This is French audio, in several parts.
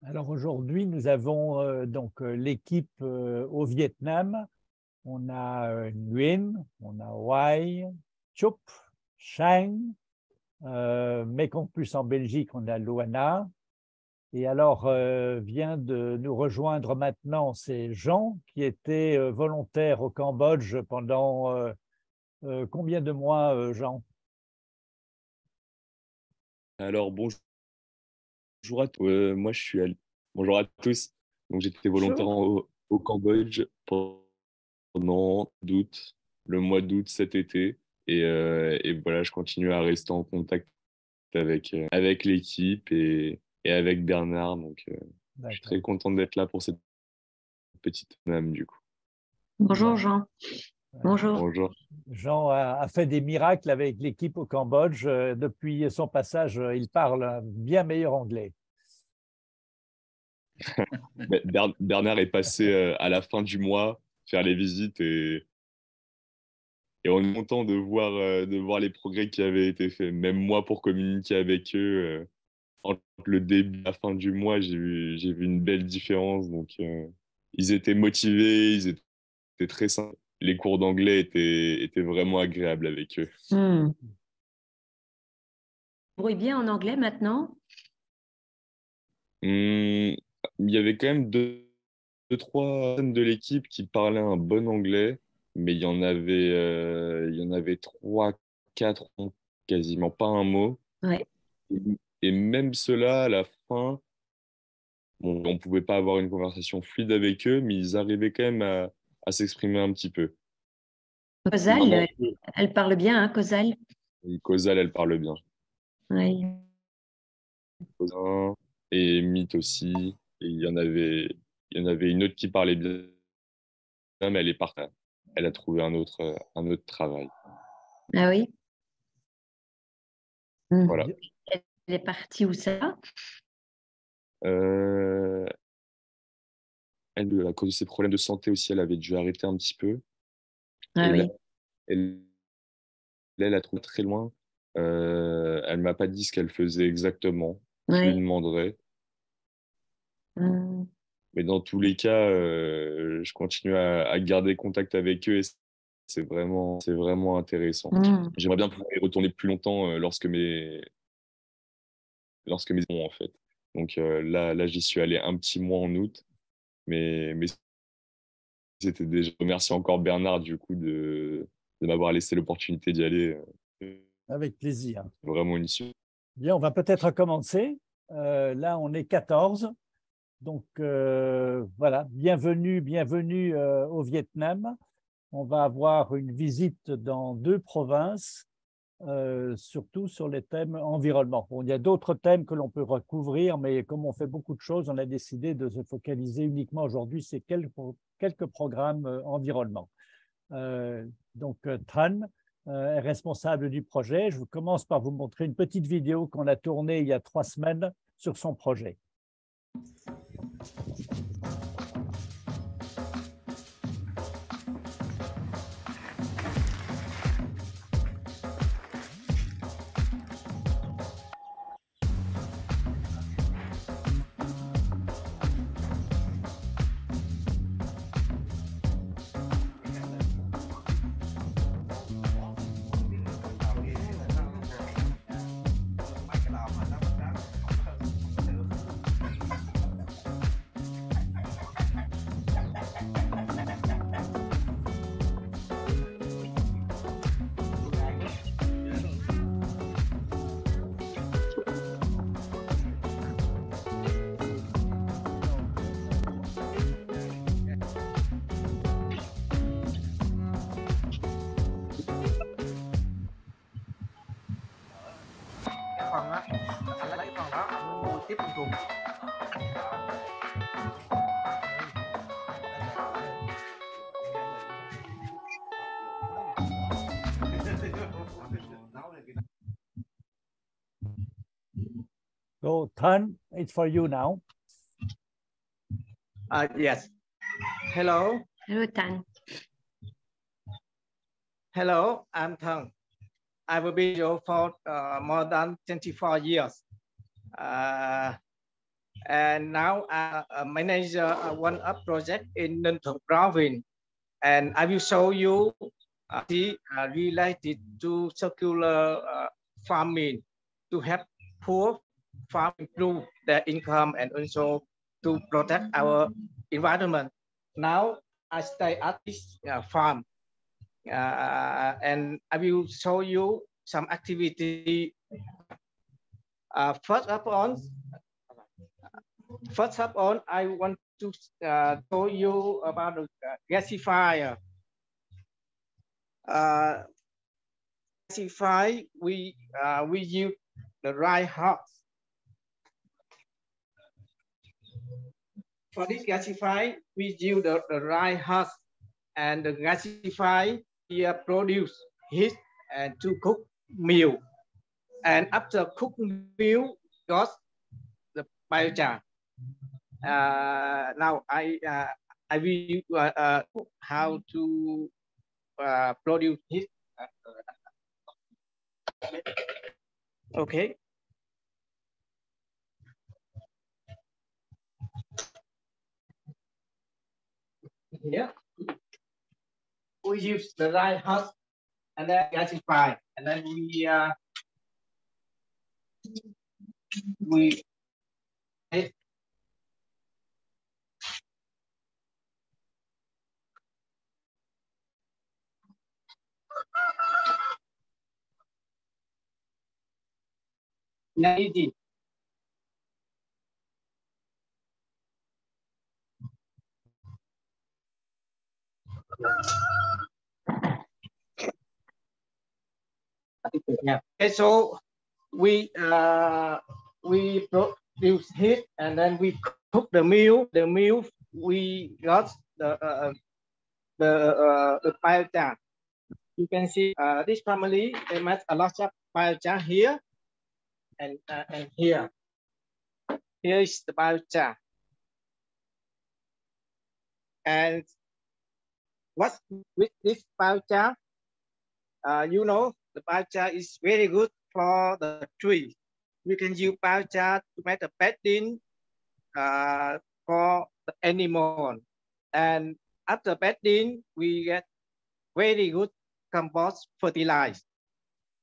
Alors aujourd'hui, nous avons l'équipe au Vietnam. On a Nguyen, on a Hoai, Chup, Chang, mais en plus en Belgique, on a Luana. Et alors vient de nous rejoindre maintenant, c'est Jean qui était volontaire au Cambodge pendant combien de mois, Jean? Alors, moi, bonjour à tous. Donc, j'étais volontaire Bonjour. au Cambodge pendant le mois d'août cet été. Et voilà, je continue à rester en contact avec l'équipe et avec Bernard. Donc, je suis D'accord. très content d'être là pour cette petite âme, du coup. Bonjour Ben, Jean. Bonjour. Bonjour. Jean a fait des miracles avec l'équipe au Cambodge. Depuis son passage, il parle un bien meilleur anglais. Bernard est passé à la fin du mois faire les visites et on est content de voir les progrès qui avaient été faits. Même moi, pour communiquer avec eux, entre le début et la fin du mois, j'ai vu une belle différence. Donc, ils étaient motivés, ils étaient très sympas. Les cours d'anglais étaient vraiment agréables avec eux. Vous bien en anglais maintenant? Il y avait quand même deux, trois personnes de l'équipe qui parlaient un bon anglais, mais il y en avait trois, quatre, quasiment pas un mot. Ouais. Et même ceux-là, à la fin, bon, on pouvait pas avoir une conversation fluide avec eux, mais ils arrivaient quand même à s'exprimer un petit peu. Cosal, Vraiment, elle parle bien, hein, Cosal? Causal, elle parle bien. Oui. Cousin et Mythe aussi. Et il y en avait une autre qui parlait bien, mais elle est partie. Elle a trouvé un autre travail. Ah oui? Voilà. Elle est partie où ça? Euh, Elle, à cause de ses problèmes de santé aussi, elle avait dû arrêter un petit peu. Ah Et là, oui. elle, elle a trouvé très loin. Elle m'a pas dit ce qu'elle faisait exactement. Je lui Ouais. demanderai. Hum. Mais dans tous les cas, je continue à garder contact avec eux et c'est vraiment intéressant. Hum. J'aimerais bien pouvoir y retourner plus longtemps lorsque mes en fait. Donc là, j'y suis allé un petit mois en août, mais c'était déjà. Je remercie encore Bernard du coup de m'avoir laissé l'opportunité d'y aller. Avec plaisir. Vraiment une suite. Bien, on va peut-être commencer. Là, on est 14. Donc, voilà, bienvenue au Vietnam. On va avoir une visite dans 2 provinces, surtout sur les thèmes environnement. Bon, il y a d'autres thèmes que l'on peut recouvrir, mais comme on fait beaucoup de choses, on a décidé de se focaliser uniquement aujourd'hui sur quelques programmes environnement. Tran est responsable du projet. Je commence par vous montrer une petite vidéo qu'on a tournée il y a 3 semaines sur son projet. phần á, anh lấy phần đó anh mua tiếp con trùng. So, Tran, it's for you now. Yes. Hello. Hello, Tan. Hello, I'm Thang. I will be here for more than 24 years. and now I manage one up project in Ninh Thuận province, and I will show you related to circular farming to help poor farm improve their income and also to protect our environment. Now I stay at this farm, and I will show you some activity. First up on, I want to show you about the gasifier. Gasifier, we use the right house. For this gasifier, we use the right house, and the gasifier here produce heat and to cook meal. And after cook meal, got the biochar. Now I will how to produce heat. Okay. Here we use the right house and then gasify, and then we easy. Yeah. Okay, so we produce heat and then we cook the meal. The meal we got the biochar. You can see this family, they make a lot of biochar here and here. Here is the biochar. And what with this biochar? You know, the biochar is very good for the tree. We can use biochar to make a bedding for the animal. And after bedding, we get very good compost fertilizer.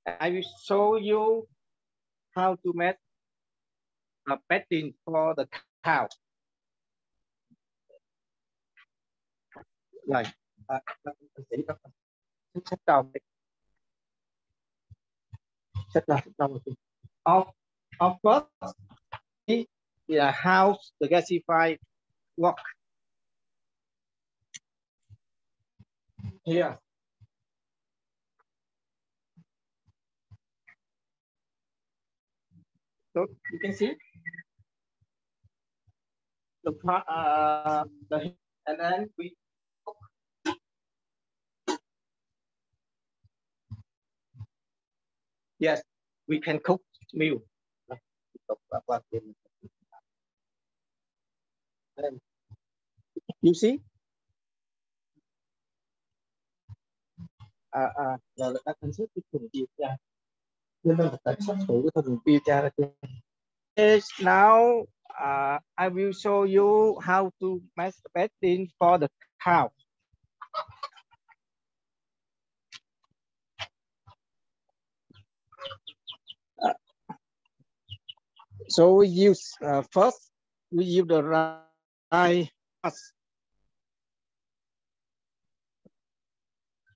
I will show you how to make a bedding for the cow. Rồi, sách đầu. Of course, how the gasifier work. Here. So you can see the and then we cook. Yes, we can cook meal. You see? Rồi là anh sẽ tiếp tục điều tra. Nên là tại sắp thử cái phần điều tra là now I will show you how to make the bedding for the cow. So we use first we use the right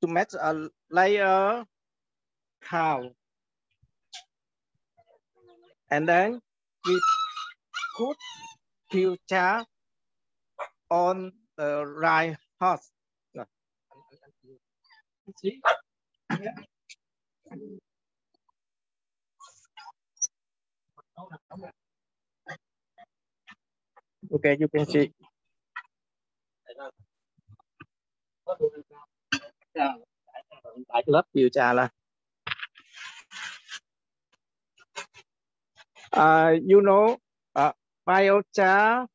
to make a layer cow, and then we put biochar on the right horse. See? Yeah. Okay, you can see. Tại lớp biochar là you know, biochar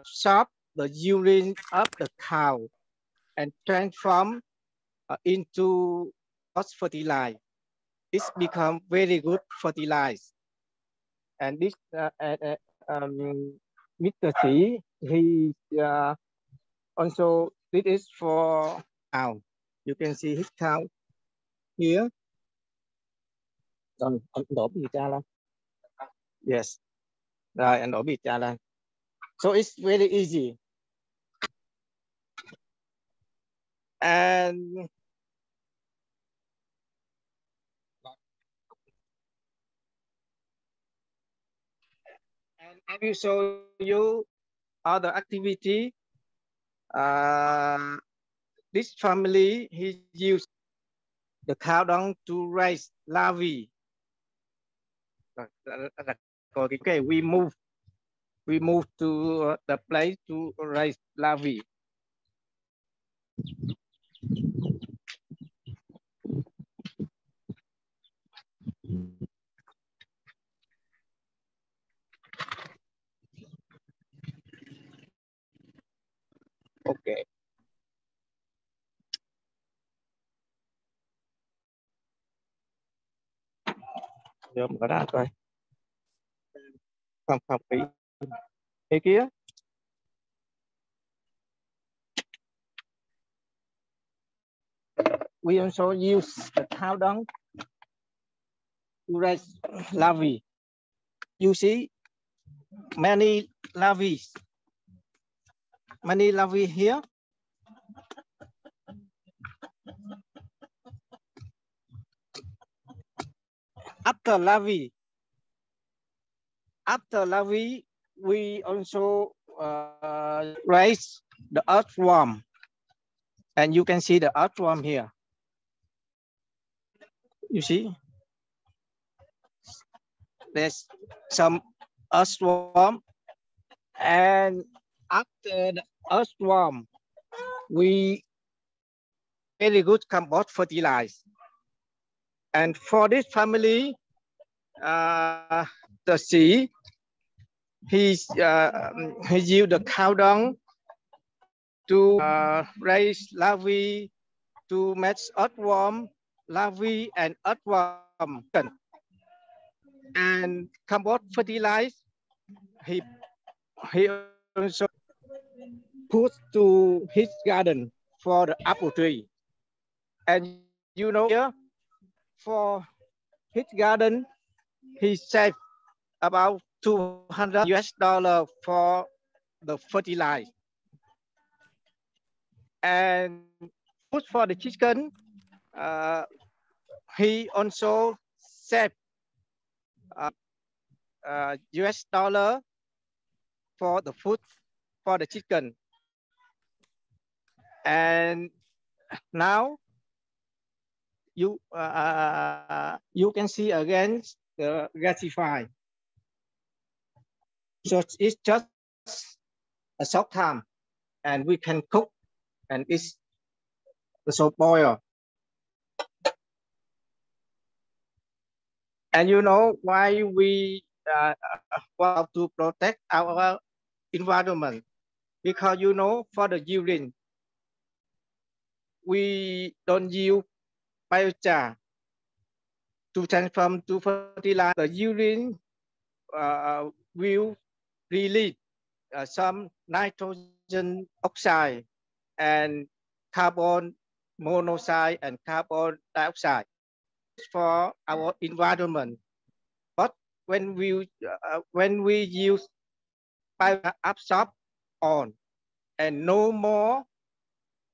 sort the urine of the cow and transform into fertilizer. It's become very good fertilizer. And this Mr. Xi, he also this is for now. You can see his count here. Rồi, anh đổ bì cha lên. Yes. Rồi, anh đổ bì cha lên. So it's very easy. And I will show you other activity. This family, he used the countdown to raise larvae. Okay, we move to the place to raise larvae. Okay. Giờ mở ra coi. Không kỹ. Cái kia. We also use the countdown to raise larvae. You see many larvae here. After larvae, we also raise the earthworm, and you can see the earthworm here. You see, there's some earthworm, and after the earthworm, we very good compost fertilize. And for this family, the Xi, he used the countdown to raise larvae, to match earthworm, larvae, and earthworm. And compost fertilize, he also put to his garden for the apple tree. And you know, here, for his garden, he saved about $200 for the fertilizer. And food for the chicken, he also saved $US for the food for the chicken. And now you can see again the gasify. So it's just a short time, and we can cook, and it's the soap boil. And you know why we want to protect our environment? Because you know, for the urine, we don't use biochar to transform to fertilizer. The urine will release some nitrogen oxide and carbon monoxide and carbon dioxide for our environment. But when we use absorb on, and no more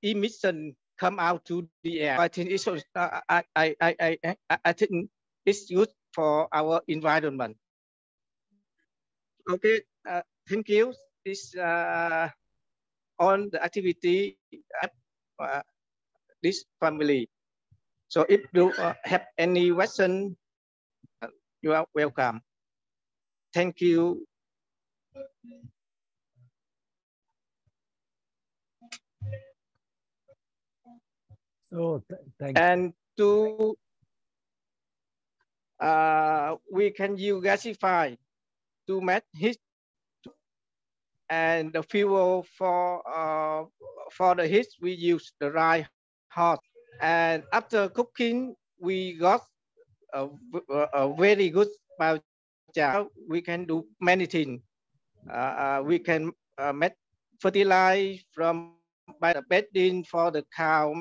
emission come out to the air. I think it's I think it's good for our environment. Okay, thank you. This on the activity this family. So if you have any question, you are welcome. Thank you. So thank you. And to we can use gasify to make heat, and the fuel for the heat we use the dry hot. And after cooking, we got a very good biochar. We can do many things. we can make fertilize from by the bedding for the cow,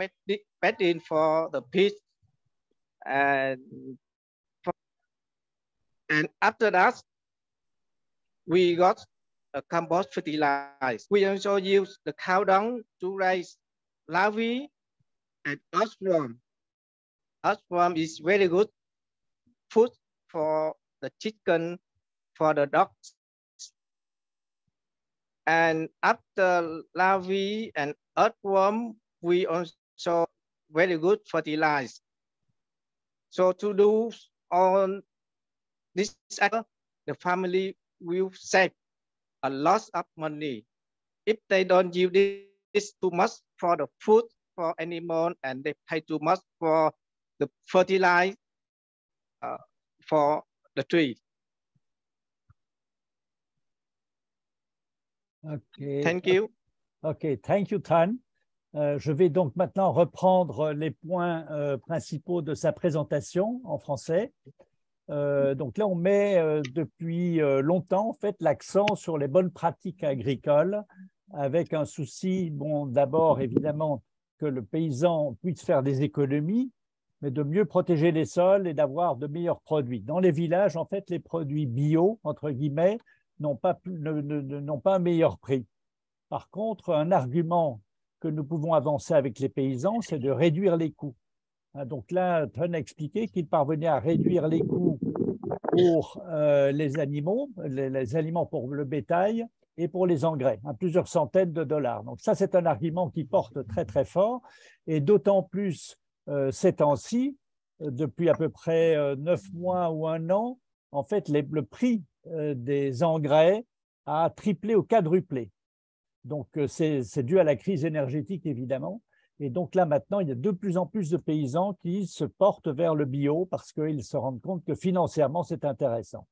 bedding for the pig, and after that, we got a compost fertilizer. We also use the cow dung to raise larvae and earthworm. Earthworm is very good food for the chicken, for the dogs. And after larvae and earthworm, we also very good fertilizer. So to do all this, the family will save a lot of money. If they don't use this too much for the food for animal and they pay too much for the fertilizer for the tree. Okay. Thank you. Okay, thank you, Tan. Je vais donc maintenant reprendre les points principaux de sa présentation en français. Donc là, on met depuis longtemps en fait l'accent sur les bonnes pratiques agricoles, avec un souci, bon, d'abord évidemment que le paysan puisse faire des économies, mais de mieux protéger les sols et d'avoir de meilleurs produits. Dans les villages, en fait, les produits bio, entre guillemets, n'ont pas un meilleur prix. Par contre, un argument que nous pouvons avancer avec les paysans, c'est de réduire les coûts. Donc là, Tan a expliqué qu'il parvenait à réduire les coûts pour les animaux, les aliments pour le bétail et pour les engrais, à plusieurs centaines de dollars. Donc ça, c'est un argument qui porte très, très fort, et d'autant plus ces temps-ci, depuis à peu près 9 mois ou 1 an, en fait, le prix des engrais a triplé ou quadruplé. Donc, c'est dû à la crise énergétique, évidemment. Et donc là, maintenant, il y a de plus en plus de paysans qui se portent vers le bio parce qu'ils se rendent compte que financièrement, c'est intéressant.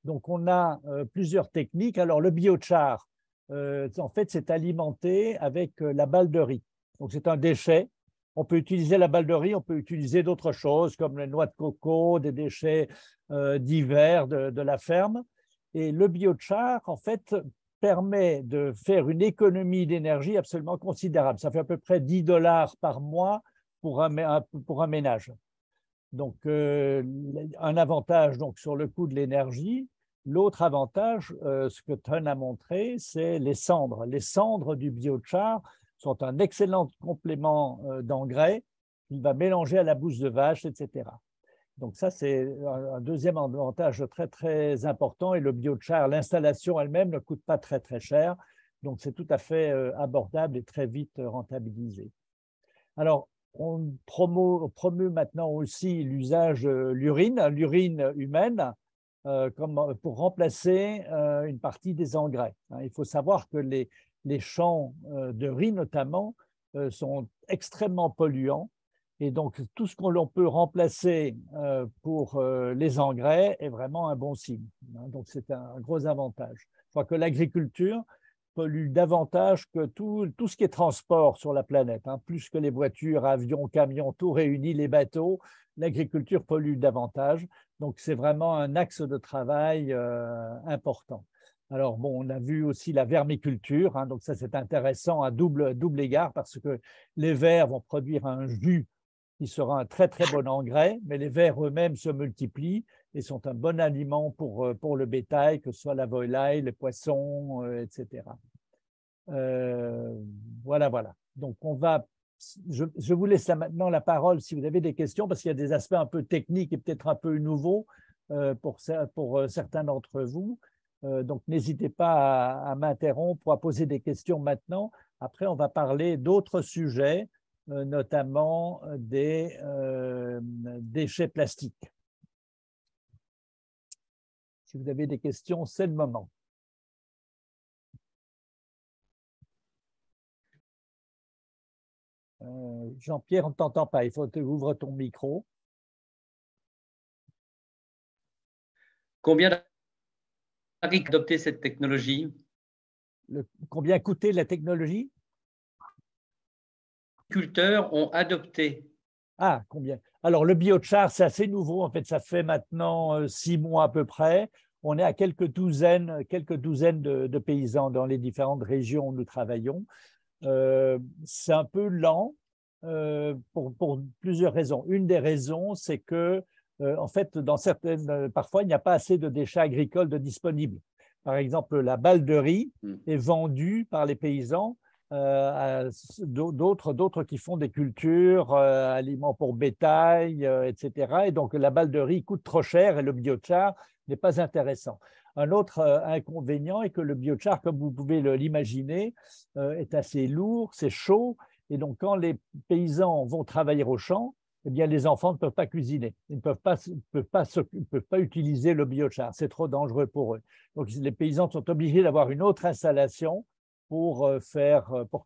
Donc, on a plusieurs techniques. Alors, le biochar, en fait, c'est alimenté avec la balle de riz. Donc, c'est un déchet. On peut utiliser la balle de riz, on peut utiliser d'autres choses comme les noix de coco, des déchets divers de la ferme. Et le biochar, en fait, permet de faire une économie d'énergie absolument considérable. Ça fait à peu près 10 $ par mois pour un ménage. Donc, un avantage donc, sur le coût de l'énergie. L'autre avantage, ce que Tan a montré, c'est les cendres. Les cendres du biochar sont un excellent complément d'engrais qu'il va mélanger à la bouse de vache, etc. Donc ça, c'est un deuxième avantage très, très important. Et le biochar, l'installation elle-même ne coûte pas très, très cher. Donc, c'est tout à fait abordable et très vite rentabilisé. Alors, on promeut maintenant aussi l'usage de l'urine humaine, pour remplacer une partie des engrais. Il faut savoir que les champs de riz, notamment, sont extrêmement polluants. Et donc, tout ce qu'on peut remplacer pour les engrais est vraiment un bon signe. Donc, c'est un gros avantage. Je crois que l'agriculture pollue davantage que tout ce qui est transport sur la planète, plus que les voitures, avions, camions, tout réunis, les bateaux. L'agriculture pollue davantage. Donc, c'est vraiment un axe de travail important. Alors, bon, on a vu aussi la vermiculture. Donc, ça, c'est intéressant à double égard parce que les vers vont produire un jus qui sera un très, très bon engrais, mais les vers eux-mêmes se multiplient et sont un bon aliment pour le bétail, que ce soit la volaille, les poissons, etc. Voilà. Donc, je vous laisse maintenant la parole si vous avez des questions, parce qu'il y a des aspects un peu techniques et peut-être un peu nouveaux pour certains d'entre vous. Donc, n'hésitez pas à m'interrompre ou à poser des questions maintenant. Après, on va parler d'autres sujets, notamment des déchets plastiques. Si vous avez des questions, c'est le moment. Jean-Pierre, on ne t'entend pas. Il faut que tu ouvres ton micro. Combien d'adopter cette technologie? Combien coûtait la technologie? Les agriculteurs ont adopté. Ah, combien? Alors, le biochar, c'est assez nouveau. En fait, ça fait maintenant 6 mois à peu près. On est à quelques douzaines de paysans dans les différentes régions où nous travaillons. C'est un peu lent pour plusieurs raisons. Une des raisons, c'est que, en fait, parfois, il n'y a pas assez de déchets agricoles disponibles. Par exemple, la balle de riz est vendue par les paysans à d'autres qui font des cultures, aliments pour bétail, etc. Et donc, la balle de riz coûte trop cher et le biochar n'est pas intéressant. Un autre inconvénient est que le biochar, comme vous pouvez l'imaginer, est assez lourd, c'est chaud. Et donc, quand les paysans vont travailler au champ, eh bien, les enfants ne peuvent pas cuisiner. Ils ne peuvent pas utiliser le biochar. C'est trop dangereux pour eux. Donc, les paysans sont obligés d'avoir une autre installation pour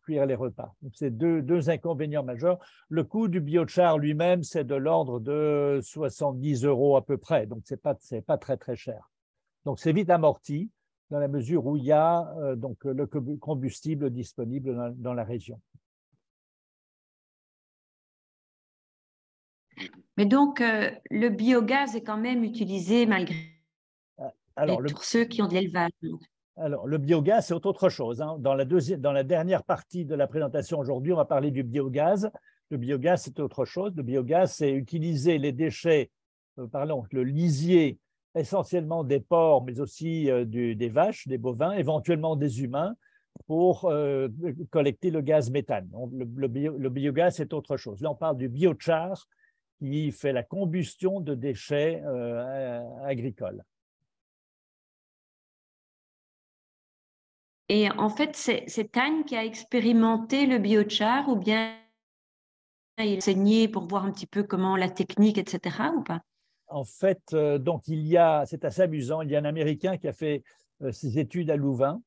cuire les repas. C'est deux inconvénients majeurs. Le coût du biochar lui-même, c'est de l'ordre de 70 € à peu près. Donc, c'est pas très, très cher. Donc, c'est vite amorti dans la mesure où il y a donc, le combustible disponible dans la région. Mais donc, le biogaz est quand même utilisé malgré pour ceux qui ont de l'élevage. Alors, le biogaz, c'est autre chose. Hein. Dans la dernière partie de la présentation aujourd'hui, on va parler du biogaz. Le biogaz, c'est autre chose. Le biogaz, c'est utiliser les déchets, le lisier, essentiellement des porcs, mais aussi des vaches, des bovins, éventuellement des humains, pour collecter le gaz méthane. Donc, le biogaz, c'est autre chose. Là, on parle du biochar, qui fait la combustion de déchets agricoles. Et en fait, c'est Tanya qui a expérimenté le biochar ou bien il a enseigné pour voir un petit peu comment la technique, etc. ou pas? En fait, donc c'est assez amusant, il y a un Américain qui a fait ses études à Louvain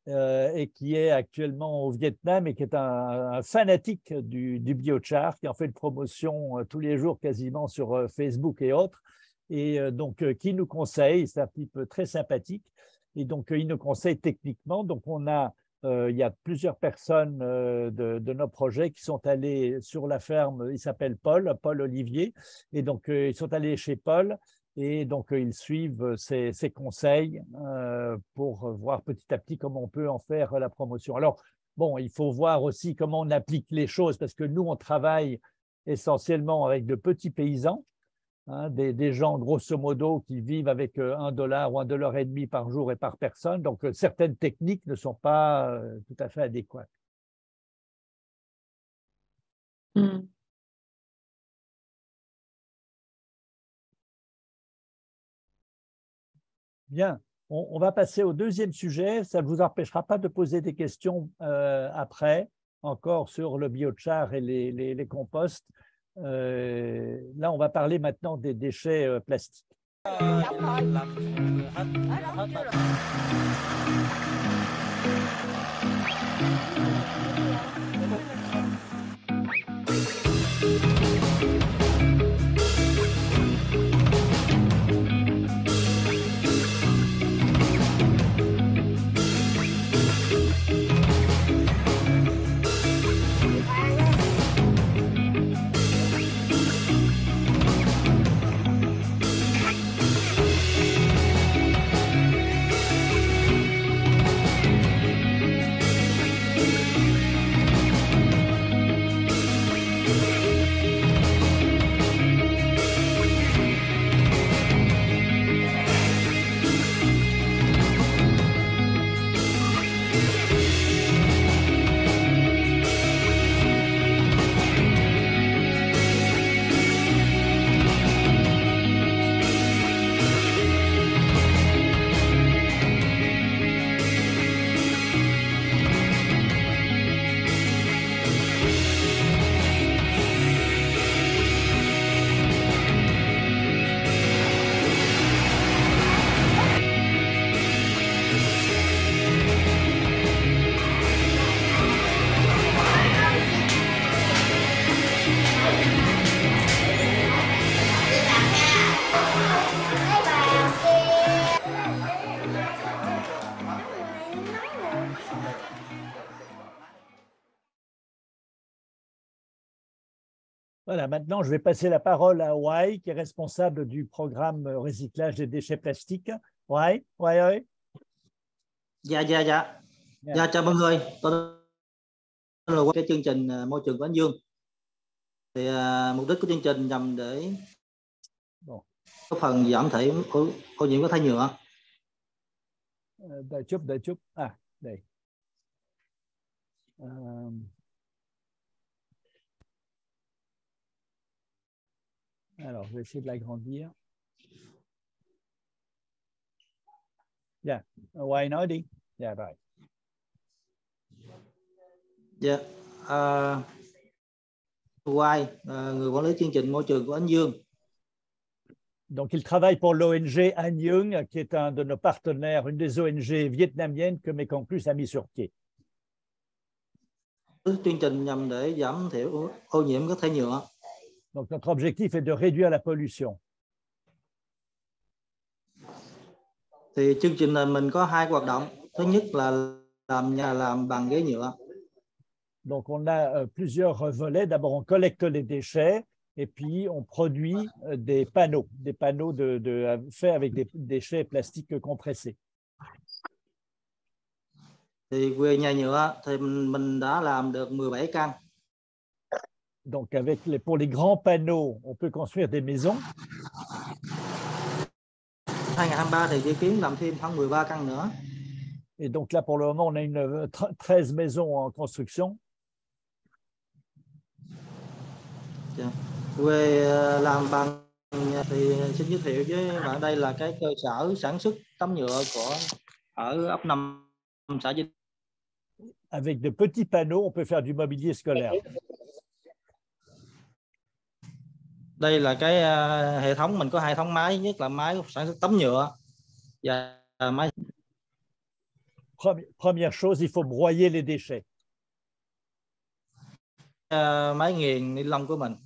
et qui est actuellement au Vietnam et qui est un fanatique du biochar, qui en fait une promotion tous les jours quasiment sur Facebook et autres, et donc qui nous conseille, c'est un type très sympathique, et donc il nous conseille techniquement. Donc il y a plusieurs personnes de nos projets qui sont allées sur la ferme, il s'appelle Paul Olivier, et donc ils sont allés chez Paul. Et donc, ils suivent ces conseils pour voir petit à petit comment on peut en faire la promotion. Alors, bon, il faut voir aussi comment on applique les choses, parce que nous, on travaille essentiellement avec de petits paysans, hein, des gens, grosso modo, qui vivent avec $1 ou $1,50 par jour et par personne. Donc, certaines techniques ne sont pas tout à fait adéquates. Bien, on va passer au deuxième sujet. Ça ne vous empêchera pas de poser des questions après, encore sur le biochar et les composts. Là, on va parler maintenant des déchets plastiques. Voilà, maintenant, je vais passer la parole à Wai, qui est responsable du programme recyclage des déchets plastiques. Hoài ơi. Dạ. Dạ, chào mọi người. Tôi là cái chương trình môi trường của Anh Dương. Thì mục đích của chương trình nhằm để có phần giảm thiểu ô nhiễm của thải nhựa. Đợi chút. Đây. Alors, je vais essayer de l'agrandir. Dạ, Hoài nói đi. Dạ rồi. Dạ, Hoài, người quản lý chương trình môi trường của Anh Dương. Donc, il travaille pour l'ONG Anh Dương, qui est un de nos partenaires, une des ONG vietnamiennes que Mekong+ a mis sur pied. Chương trình nhằm để giảm thiểu ô nhiễm các thải nhựa. Donc, notre objectif est de réduire la pollution. Thì chương trình này mình có hai hoạt động. Thứ nhất là làm nhà làm bằng ghế nhựa. Donc, on a plusieurs volets. D'abord, on collecte les déchets et puis on produit des panneaux faits avec des déchets plastiques compressés. Thì về nhà nhựa thì mình đã làm được 17 căn. Donc, pour les grands panneaux, on peut construire des maisons. 2023 thì dự kiến làm thêm khoảng 13 căn nữa. Et donc là, pour le moment, on a 13 maisons en construction. Về làm bằng thì xin giới thiệu với bạn, đây là cái cơ sở sản xuất tấm nhựa ở ấp 5 xã Vinh. Avec de petits panneaux, on peut faire du mobilier scolaire. Đây là cái hệ thống, mình có hệ thống máy, nhất là máy sản xuất tấm nhựa và máy. Première chose, il faut broyer les déchets. Máy nghiền ni lông của mình.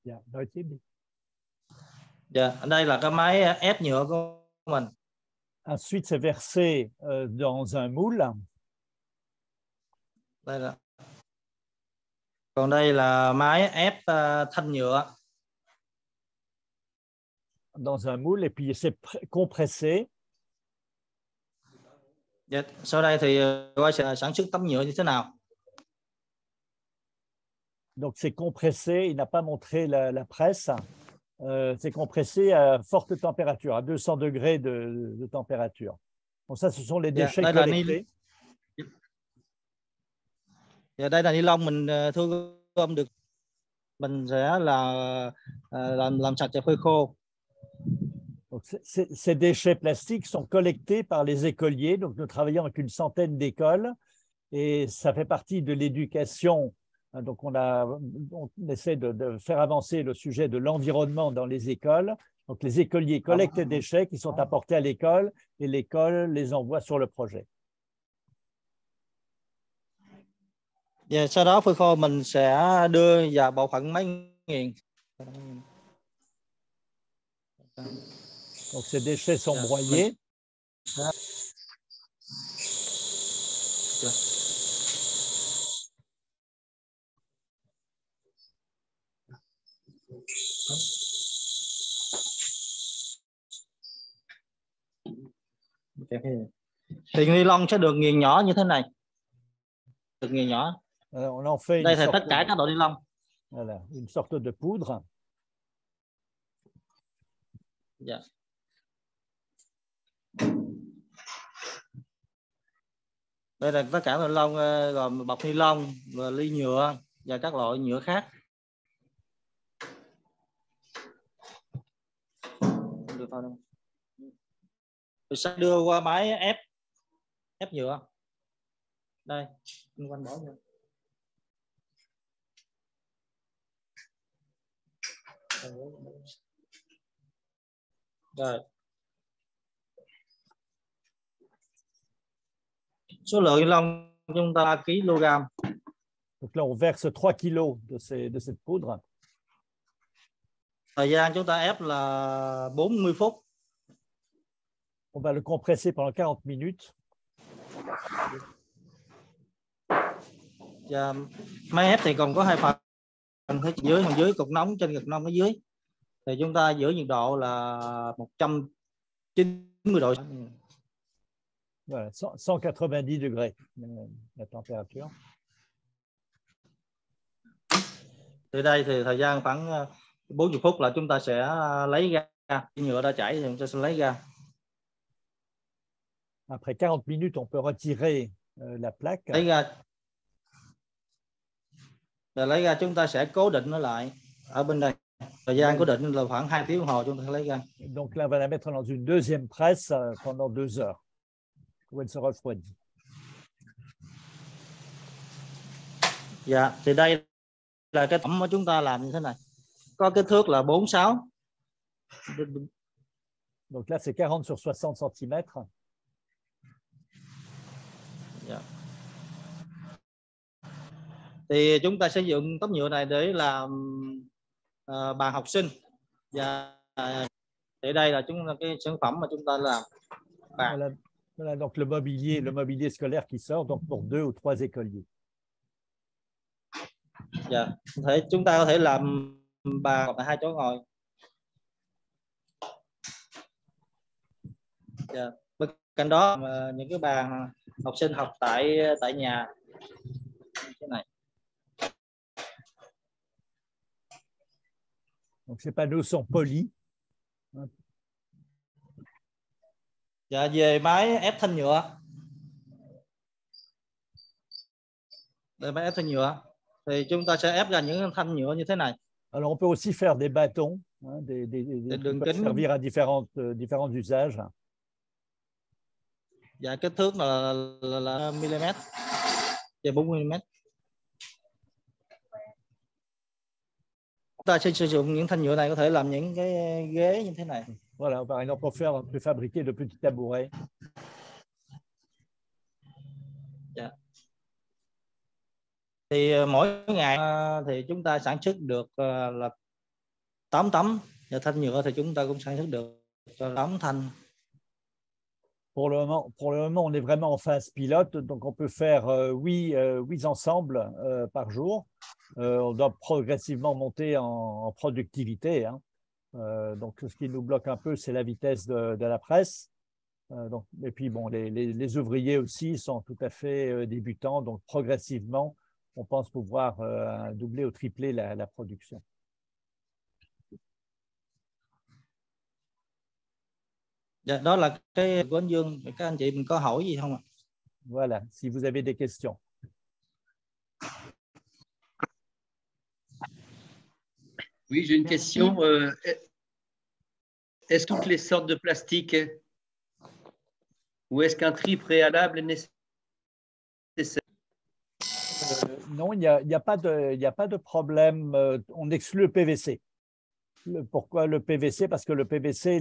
Dạ, nói tiếp đi. Dạ, đây là cái máy ép nhựa của mình. Ensuite, c'est versé dans un moule. Đây là. Còn đây là máy ép thanh nhựa. Dans un moule et puis c'est compressé. Dạ, sau đây thì Hoài sẽ sản xuất tấm nhựa như thế nào? Donc c'est compressé, il n'a pas montré la presse. C'est compressé à forte température, à 200 degrés de température. Donc ça, ce sont les déchets collectés. Đây là ni lông mình thu gom được, mình sẽ làm sạch và phơi khô. Donc, ces déchets plastiques sont collectés par les écoliers. Donc, nous travaillons avec une centaine d'écoles et ça fait partie de l'éducation. Donc, on essaie de faire avancer le sujet de l'environnement dans les écoles. Donc, les écoliers collectent les déchets qui sont apportés à l'école et l'école les envoie sur le projet. Và sau đó phơi khô mình sẽ đưa vào bộ phận máy nghiền. Donc, ces déchets sont broyés. Thì ni lông sẽ được nghiền nhỏ như thế này. Được nghiền nhỏ. On en fait đây là tất cả các loại ni lông. Voilà, une sorte de poudre. Dạ. Đây là tất cả ni lông, gồm bọc ni lông và ly nhựa và các loại nhựa khác. Tôi sẽ đưa qua máy ép nhựa. Đây, anh quanh bỏ nha. Rồi. Số lượng ni lông chúng ta kg. Donc là, on verse 3 kg de cette poudre. Thời gian chúng ta ép là 40 phút. On va le compresser pendant 40 minutes. Và máy ép thì còn có hai phần. thấy dưới cục nóng, trên cục nóng ở dưới thì chúng ta giữ nhiệt độ là 190 độ. Voilà, 190 degrés la température. Từ đây thì thời gian khoảng 40 phút là chúng ta sẽ lấy ra. Nhựa đã chảy thì chúng ta sẽ lấy ra. Après 40 minutes, on peut retirer la plaque. Lấy ra. Rồi lấy ra chúng ta sẽ cố định nó lại ở bên đây. Thời gian cố định là khoảng 2 tiếng đồng hồ chúng ta sẽ lấy ra. Donc là, on va la mettre dans une deuxième presse pendant 2 heures où elle se refroidit. Dạ, thì đây là cái tẩm mà chúng ta làm như thế này. Có kích thước là 46. Donc là, c'est 40 sur 60 cm. Dạ. Thì chúng ta sử dụng tấm nhựa này để làm bàn học sinh. Và thì đây là cái sản phẩm mà chúng ta làm. Voilà. Voilà, donc le mobilier scolaire qui sort donc pour 2 ou 3 écoliers. Dạ, chúng ta có thể làm bàn hoặc là 2 chỗ ngồi. Dạ. Bên cạnh đó những cái bàn học sinh học tại nhà thế này. Donc ces panneaux sont polis. Dạ, về máy ép thanh nhựa. Về máy ép thanh nhựa thì chúng ta sẽ ép ra những thanh nhựa như thế này. Alors on peut aussi faire des bâtons, đường peuvent kính servir à différents usages. Dạ, kích thước là mm, về 4 mm. Chúng ta sẽ sử dụng những thanh nhựa này có thể làm những cái ghế như thế này. Voilà, par exemple, on peut fabriquer de petits tabourets. Dạ. Thì mỗi ngày thì chúng ta sản xuất được là 8 tấm, và thanh nhựa thì chúng ta cũng sản xuất được 8 thanh. Pour le moment, on est vraiment en phase pilote, donc on peut faire 8 ensembles par jour. On doit progressivement monter en productivité. Hein. Donc, ce qui nous bloque un peu, c'est la vitesse de la presse. Donc, et puis, bon, les ouvriers aussi sont tout à fait débutants. Donc, progressivement, on pense pouvoir doubler ou tripler la production. Dạ, đó là cái của anh Dương. Các anh chị mình có hỏi gì không ạ? Voilà, si vous avez des questions. Oui, j'ai une question. Est-ce toutes les sortes de plastique ou est-ce qu'un tri préalable est nécessaire? Non, il n'y a pas de problème. On exclut le PVC. Pourquoi le PVC? Parce que le PVC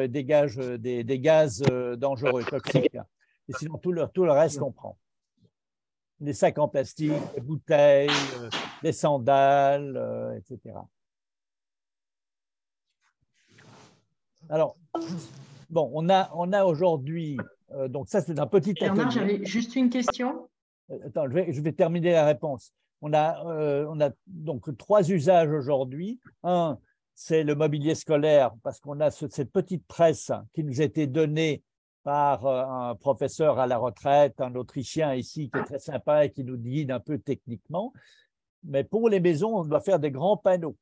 dégage des gaz dangereux, toxiques. Et sinon, tout le reste, on prend. Les sacs en plastique, les bouteilles, les sandales, etc. Alors, bon, on a aujourd'hui, donc ça c'est un petit Bernard, atelier. j'avais juste une question. Attends, je vais terminer la réponse. On a donc 3 usages aujourd'hui. Un, c'est le mobilier scolaire, parce qu'on a cette petite presse qui nous a été donnée par un professeur à la retraite, un Autrichien ici qui est très sympa et qui nous guide un peu techniquement. Mais pour les maisons, on doit faire des grands panneaux,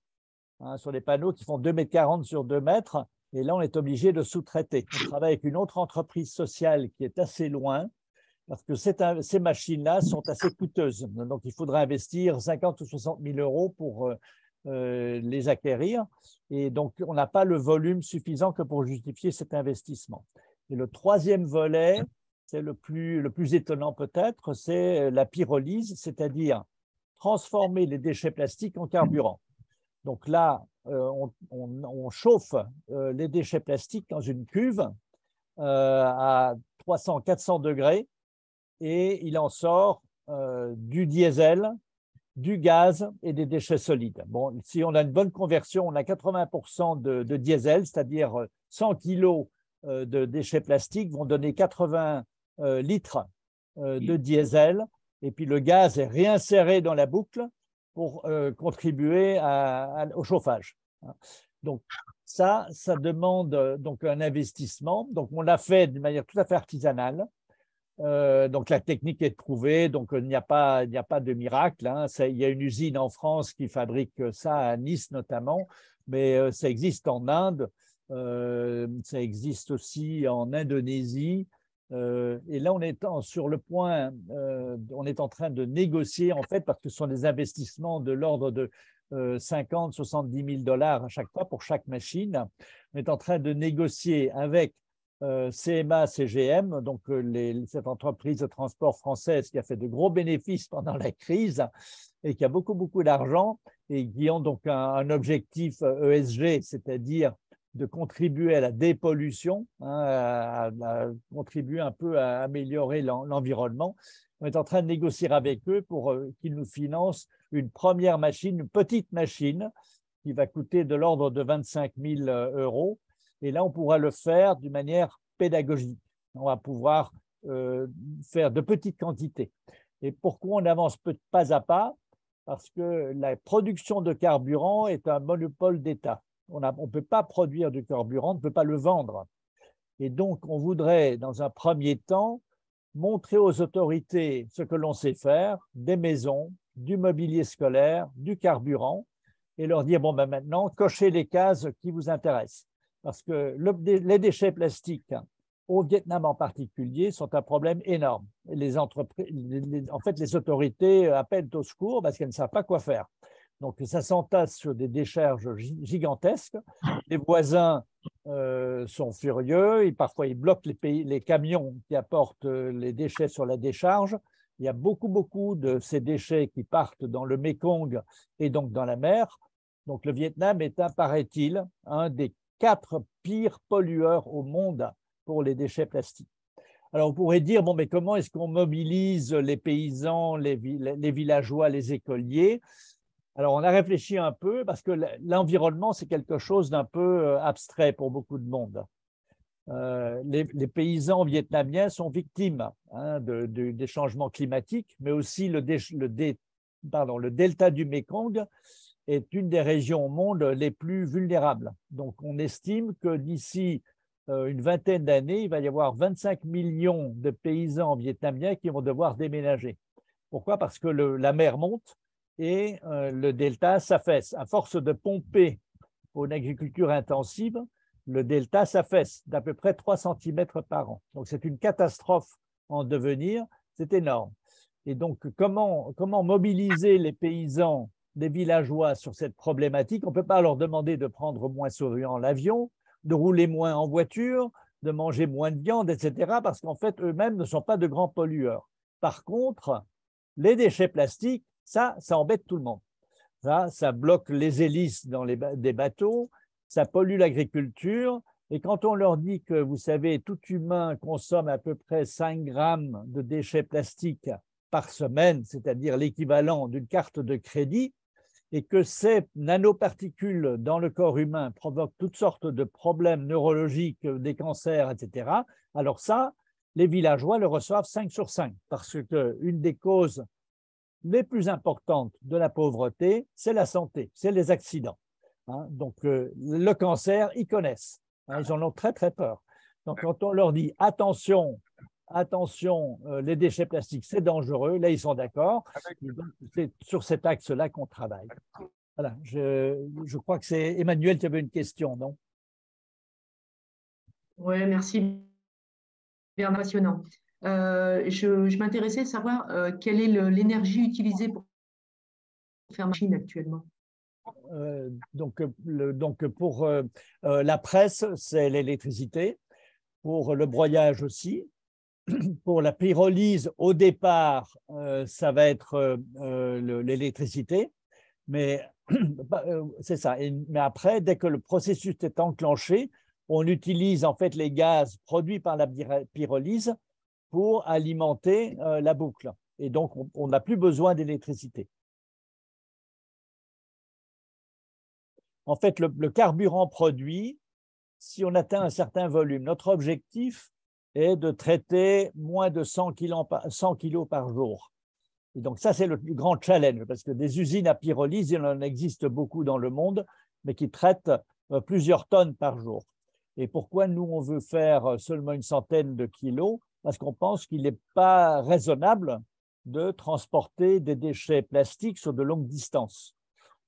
hein, sur des panneaux qui font 2,40 m sur 2 mètres. Et là, on est obligé de sous-traiter. On travaille avec une autre entreprise sociale qui est assez loin, parce que ces machines-là sont assez coûteuses. Donc, il faudra investir 50 ou 60 000 euros pour les acquérir. Et donc, on n'a pas le volume suffisant que pour justifier cet investissement. Et le troisième volet, c'est le plus étonnant peut-être, c'est la pyrolyse, c'est-à-dire transformer les déchets plastiques en carburant. Donc là, on chauffe les déchets plastiques dans une cuve à 300-400 degrés et il en sort du diesel, du gaz et des déchets solides. Bon, si on a une bonne conversion, on a 80% de diesel, c'est-à-dire 100 kilos de déchets plastiques vont donner 80 litres de diesel, et puis le gaz est réinséré dans la boucle pour contribuer au chauffage. Donc, ça demande donc un investissement. Donc, on l'a fait de manière tout à fait artisanale. Donc, la technique est trouvée, donc il n'y a pas de miracle. Hein. Il y a une usine en France qui fabrique ça, à Nice notamment, mais ça existe en Inde, ça existe aussi en Indonésie. Et là, on est sur le point, on est en train de négocier, en fait, parce que ce sont des investissements de l'ordre de 50 70 000 $ à chaque fois pour chaque machine. On est en train de négocier avec CMA, CGM, donc cette entreprise de transport française qui a fait de gros bénéfices pendant la crise et qui a beaucoup d'argent et qui ont donc un objectif ESG, c'est-à-dire de contribuer à la dépollution, hein, à contribuer un peu à améliorer l'environnement. On est en train de négocier avec eux pour qu'ils nous financent une première machine, une petite machine qui va coûter de l'ordre de 25 000 €. Et là, on pourra le faire d'une manière pédagogique. On va pouvoir faire de petites quantités. Et pourquoi on avance pas à pas? Parce que la production de carburant est un monopole d'État. On ne peut pas produire du carburant, on ne peut pas le vendre. Et donc, on voudrait, dans un premier temps, montrer aux autorités ce que l'on sait faire, des maisons, du mobilier scolaire, du carburant, et leur dire, bon, ben maintenant, cochez les cases qui vous intéressent. Parce que les déchets plastiques, au Vietnam en particulier, sont un problème énorme. Et en fait, les autorités appellent au secours parce qu'elles ne savent pas quoi faire. Donc, ça s'entasse sur des décharges gigantesques. Les voisins sont furieux. Et parfois, ils bloquent les camions qui apportent les déchets sur la décharge. Il y a beaucoup de ces déchets qui partent dans le Mékong et donc dans la mer. Donc, le Vietnam est, paraît-il, un des 4 pires pollueurs au monde pour les déchets plastiques. Alors, on pourrait dire, bon, mais comment est-ce qu'on mobilise les paysans, les villageois, les écoliers? Alors, on a réfléchi un peu parce que l'environnement, c'est quelque chose d'un peu abstrait pour beaucoup de monde. Les paysans vietnamiens sont victimes des changements climatiques, mais aussi le delta du Mékong est une des régions au monde les plus vulnérables. Donc, on estime que d'ici une vingtaine d'années, il va y avoir 25 millions de paysans vietnamiens qui vont devoir déménager. Pourquoi? Parce que la mer monte et le delta s'affaisse. À force de pomper pour une agriculture intensive, le delta s'affaisse d'à peu près 3 cm par an. Donc, c'est une catastrophe en devenir, c'est énorme. Et donc, comment mobiliser les paysans, les villageois sur cette problématique? On ne peut pas leur demander de prendre moins souvent l'avion, de rouler moins en voiture, de manger moins de viande, etc., parce qu'en fait, eux-mêmes ne sont pas de grands pollueurs. Par contre, les déchets plastiques, ça embête tout le monde. Ça bloque les hélices dans des bateaux, ça pollue l'agriculture. Et quand on leur dit que, vous savez, tout humain consomme à peu près 5 grammes de déchets plastiques par semaine, c'est-à-dire l'équivalent d'une carte de crédit, et que ces nanoparticules dans le corps humain provoquent toutes sortes de problèmes neurologiques, des cancers, etc., alors ça, les villageois le reçoivent 5 sur 5, parce qu'une des causes les plus importantes de la pauvreté, c'est la santé, c'est les accidents. Donc, le cancer, ils connaissent. Ils en ont très peur. Donc, quand on leur dit attention, les déchets plastiques, c'est dangereux, là, ils sont d'accord. C'est sur cet axe-là qu'on travaille. Voilà, je crois que c'est Emmanuel qui avait une question, non? Oui, merci. Bien passionnant. Je m'intéressais à savoir quelle est l'énergie utilisée pour faire machine actuellement. Donc, pour la presse, c'est l'électricité. Pour le broyage aussi. Pour la pyrolyse, au départ, ça va être l'électricité, mais c'est ça. Mais après, dès que le processus est enclenché, on utilise en fait les gaz produits par la pyrolyse pour alimenter la boucle. Et donc, on n'a plus besoin d'électricité. En fait, le carburant produit, si on atteint un certain volume, notre objectif est de traiter moins de 100 kilos par jour. Et donc ça, c'est le plus grand challenge, parce que des usines à pyrolyse, il en existe beaucoup dans le monde, mais qui traitent plusieurs tonnes par jour. Et pourquoi nous, on veut faire seulement une centaine de kilos? Parce qu'on pense qu'il n'est pas raisonnable de transporter des déchets plastiques sur de longues distances.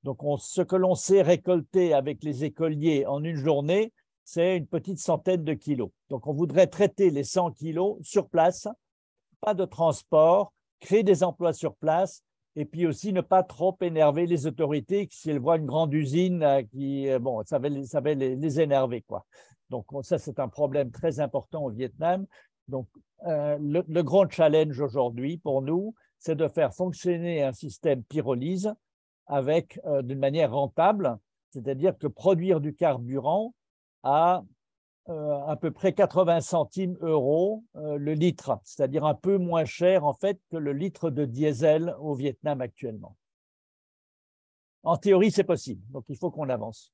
Donc, ce que l'on sait récolter avec les écoliers en une journée, c'est une petite centaine de kilos. Donc, on voudrait traiter les 100 kilos sur place, pas de transport, créer des emplois sur place, et puis aussi ne pas trop énerver les autorités si elles voient une grande usine bon, ça va les énerver, quoi. Donc, ça, c'est un problème très important au Vietnam. Donc, le grand challenge aujourd'hui pour nous, c'est de faire fonctionner un système pyrolyse avec d'une manière rentable, c'est-à-dire que produire du carburant à peu près 80 centimes euros le litre, c'est-à-dire un peu moins cher en fait que le litre de diesel au Vietnam actuellement. En théorie, c'est possible, donc il faut qu'on avance.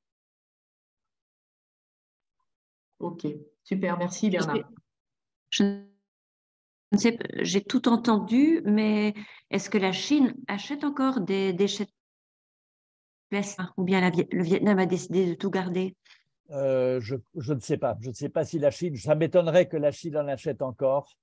Ok, super, merci Bernard. Je ne sais pas, j'ai tout entendu, mais est-ce que la Chine achète encore des déchets de plastique ou bien le Vietnam a décidé de tout garder? Je ne sais pas. Je ne sais pas si la Chine, ça m'étonnerait que la Chine en achète encore.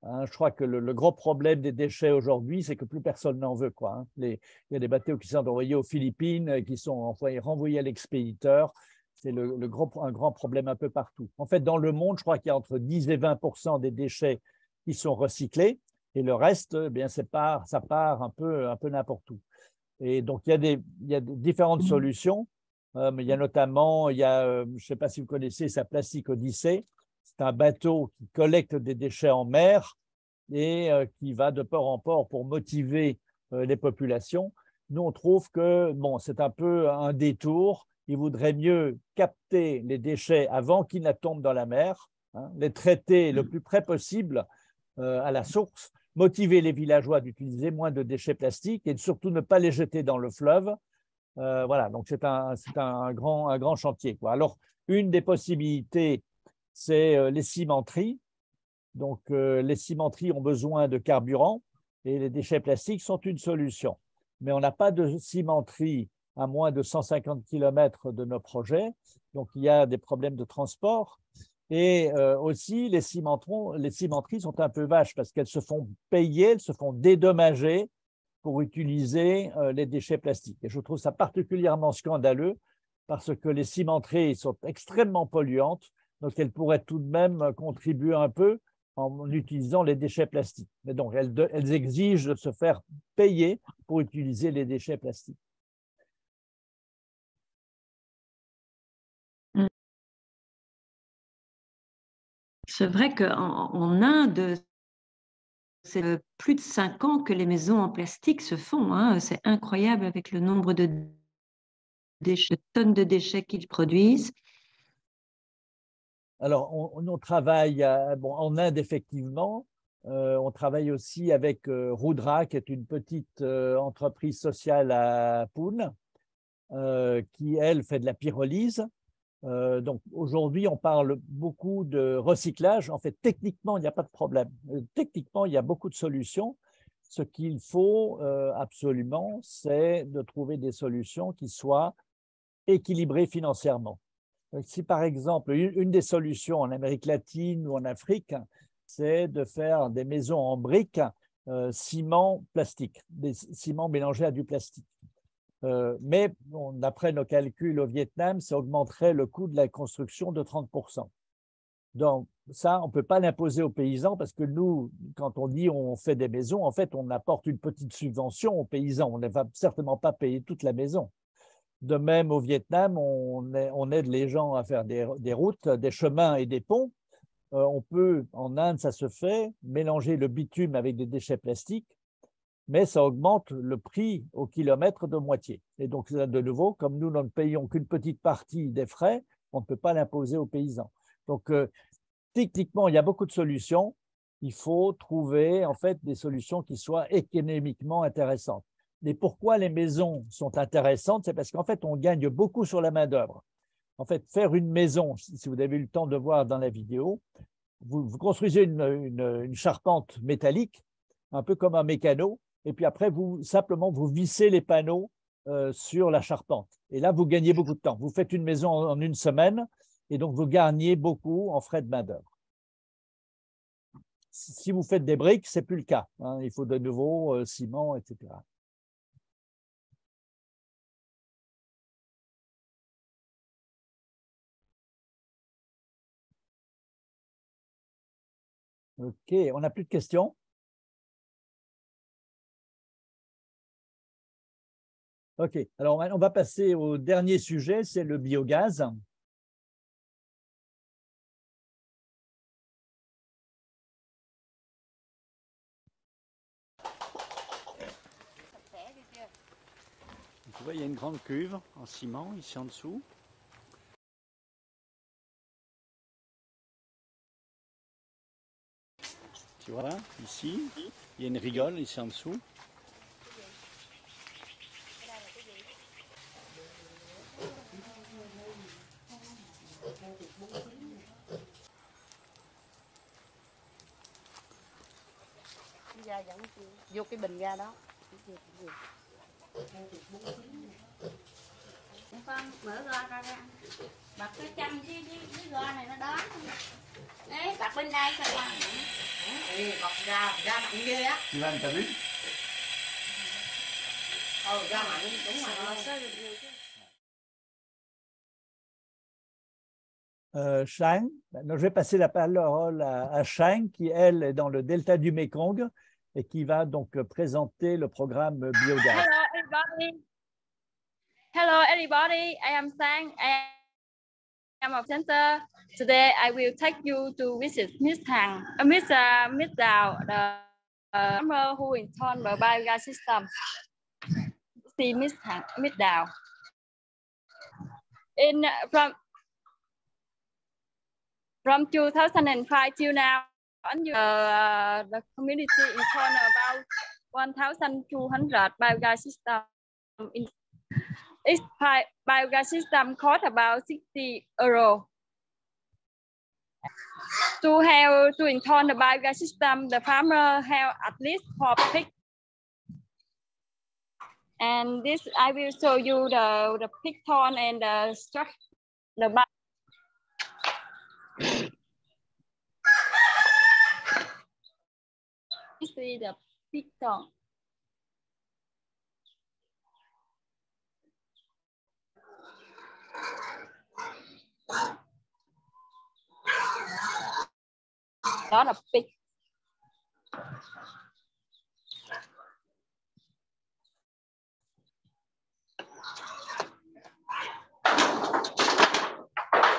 Hein, je crois que le gros problème des déchets aujourd'hui, c'est que plus personne n'en veut, quoi. Hein. Il y a des bateaux qui sont envoyés aux Philippines, qui sont renvoyés à l'expéditeur. C'est un grand problème un peu partout. En fait, dans le monde, je crois qu'il y a entre 10 et 20% des déchets qui sont recyclés, et le reste, eh bien, ça part un peu n'importe où. Et donc, il y a différentes solutions. Mais il y a notamment, je ne sais pas si vous connaissez, sa Plastic Odyssey. C'est un bateau qui collecte des déchets en mer et qui va de port en port pour motiver les populations. Nous, on trouve que bon, c'est un peu un détour. Il vaudrait mieux capter les déchets avant qu'ils ne tombent dans la mer, hein, les traiter le plus près possible à la source, motiver les villageois d'utiliser moins de déchets plastiques et surtout ne pas les jeter dans le fleuve. Voilà, donc c'est un grand chantier, quoi. Alors, une des possibilités, c'est les cimenteries. Donc, les cimenteries ont besoin de carburant et les déchets plastiques sont une solution. Mais on n'a pas de cimenterie à moins de 150 km de nos projets. Donc, il y a des problèmes de transport. Et aussi, les cimenteries sont un peu vaches parce qu'elles se font payer, elles se font dédommager pour utiliser les déchets plastiques. Et je trouve ça particulièrement scandaleux parce que les cimenteries sont extrêmement polluantes, donc elles pourraient tout de même contribuer un peu en utilisant les déchets plastiques. Mais donc, elles exigent de se faire payer pour utiliser les déchets plastiques. C'est vrai qu'en Inde, c'est plus de 5 ans que les maisons en plastique se font. Hein. C'est incroyable avec le nombre de tonnes de déchets qu'ils produisent. Alors, on travaille en Inde, effectivement. On travaille aussi avec Rudra, qui est une petite entreprise sociale à Pune, qui, elle, fait de la pyrolyse. Donc, aujourd'hui, on parle beaucoup de recyclage. En fait, techniquement, il n'y a pas de problème. Techniquement, il y a beaucoup de solutions. Ce qu'il faut absolument, c'est de trouver des solutions qui soient équilibrées financièrement. Si, par exemple, une des solutions en Amérique latine ou en Afrique, c'est de faire des maisons en briques ciment plastique, des ciments mélangés à du plastique. Mais bon, d'après nos calculs au Vietnam, ça augmenterait le coût de la construction de 30%. Donc ça, on ne peut pas l'imposer aux paysans parce que nous, quand on dit on fait des maisons, en fait, on apporte une petite subvention aux paysans. On ne va certainement pas payer toute la maison. De même, au Vietnam, on aide les gens à faire des routes, des chemins et des ponts. On peut, en Inde, ça se fait, mélanger le bitume avec des déchets plastiques, mais ça augmente le prix au kilomètre de moitié. Et donc, de nouveau, comme nous ne payons qu'une petite partie des frais, on ne peut pas l'imposer aux paysans. Donc, techniquement, il y a beaucoup de solutions. Il faut trouver, en fait, des solutions qui soient économiquement intéressantes. Mais pourquoi les maisons sont intéressantes? C'est parce qu'en fait, on gagne beaucoup sur la main-d'œuvre. En fait, faire une maison, si vous avez eu le temps de voir dans la vidéo, vous construisez une charpente métallique, un peu comme un mécano, Et puis après, simplement, vous vissez les panneaux sur la charpente. Et là, vous gagnez beaucoup de temps. Vous faites une maison en une semaine et donc vous gagnez beaucoup en frais de main-d'œuvre. Si vous faites des briques, ce n'est plus le cas. Hein. Il faut de nouveau ciment, etc. OK, on n'a plus de questions? OK, alors on va passer au dernier sujet, c'est le biogaz. Tu vois, il y a une grande cuve en ciment ici en dessous. Tu vois, ici, il y a une rigole ici en dessous. Vô cái bình ga đó. Con mở ga ra. Bật cái chân với ga này nó đón. Đấy, bật bên đây sao con. Bật ra mạnh ghê á. Ivan, t'as vu? Ra mạnh, đúng rồi. Shang, je vais passer la parole à Shang, qui, elle, est dans le delta du Mekong et qui va donc présenter le programme Biogaz. Hello, everybody. Hello, everybody. I am Sang. I am a center. Today, I will take you to visit Miss Hằng, Miss Dao, the farmer who installed the biogas system. See Miss Dao. From 2005 till now, the community installed about 1,200 biogas systems. Each biogas system cost about 60 euro. To install the biogas system, the farmer have at least 4 pigs. And this I will show you the pig ton and the structure. See the pig ton. Lot of pig.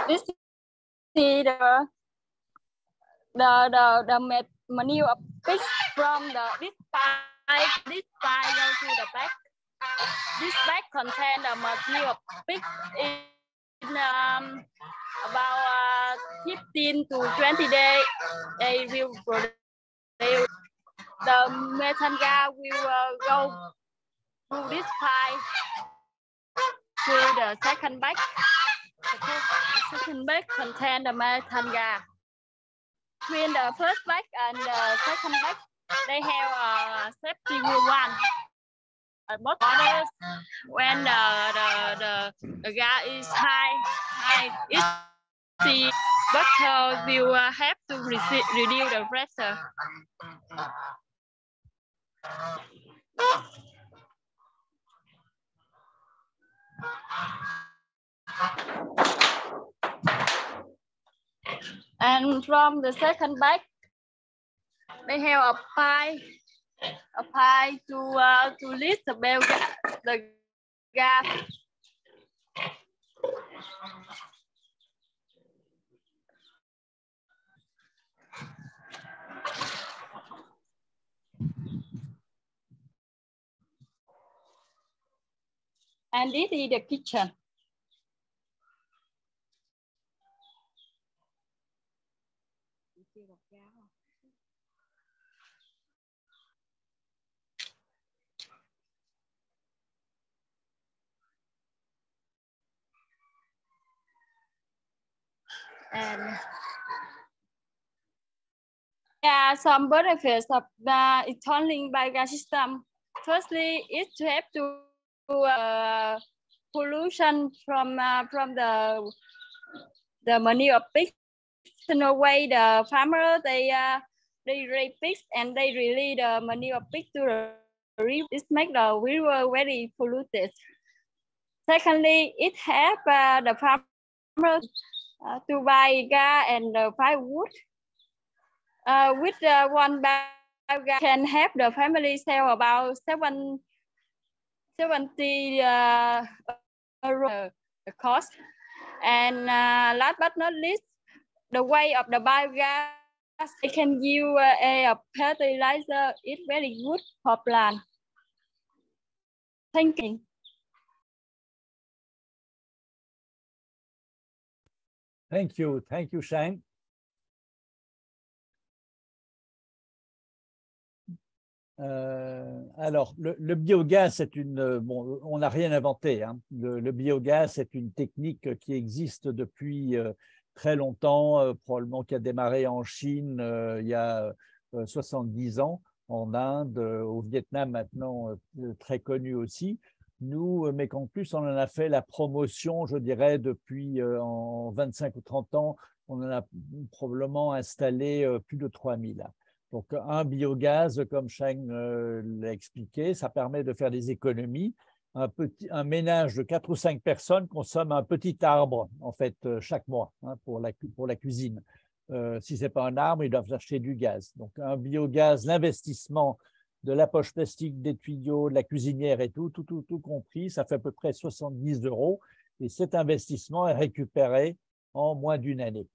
This is the manure of pig from this pipe goes to the back. This bag contains the manure of pig in about 15 to 20 days. They will produce. The methane gas will go through this pipe to the second bag. The second bag contains the methane gas. Between the first bag and the second bag, they have a safety one. Both orders when the gas is high, it's but will have to reduce the pressure. And from the second bag, they have a pipe to lift the gas. And this is the kitchen. And some benefits of the installing biogas system. firstly, it helps to pollution from the manure pigs. In a way, the farmer they raise pigs and they release the manure pigs to the river. This makes the river very polluted. Secondly, it helps the farmer to buy gas and firewood. With one biogas can help the family save about 70 euro the cost. And last but not least, the way of the biogas, it can give a fertilizer. It's very good for plant. Thank you. Thank you, Shane. Alors, le biogaz, c'est une. Bon, on n'a rien inventé. Hein. Le biogaz, c'est une technique qui existe depuis très longtemps, probablement qui a démarré en Chine il y a 70 ans, en Inde, au Vietnam maintenant, très connu aussi. Nous, mais qu'en plus, on en a fait la promotion, je dirais, depuis en 25 ou 30 ans, on en a probablement installé plus de 3000. Donc, un biogaz, comme Shane l'a expliqué, ça permet de faire des économies. Un ménage de 4 ou 5 personnes consomme un petit arbre, en fait, chaque mois hein, pour la cuisine. Si ce n'est pas un arbre, ils doivent acheter du gaz. Donc, un biogaz, l'investissement de la poche plastique, des tuyaux, de la cuisinière et tout compris, ça fait à peu près 70 €. Et cet investissement est récupéré en moins d'une année.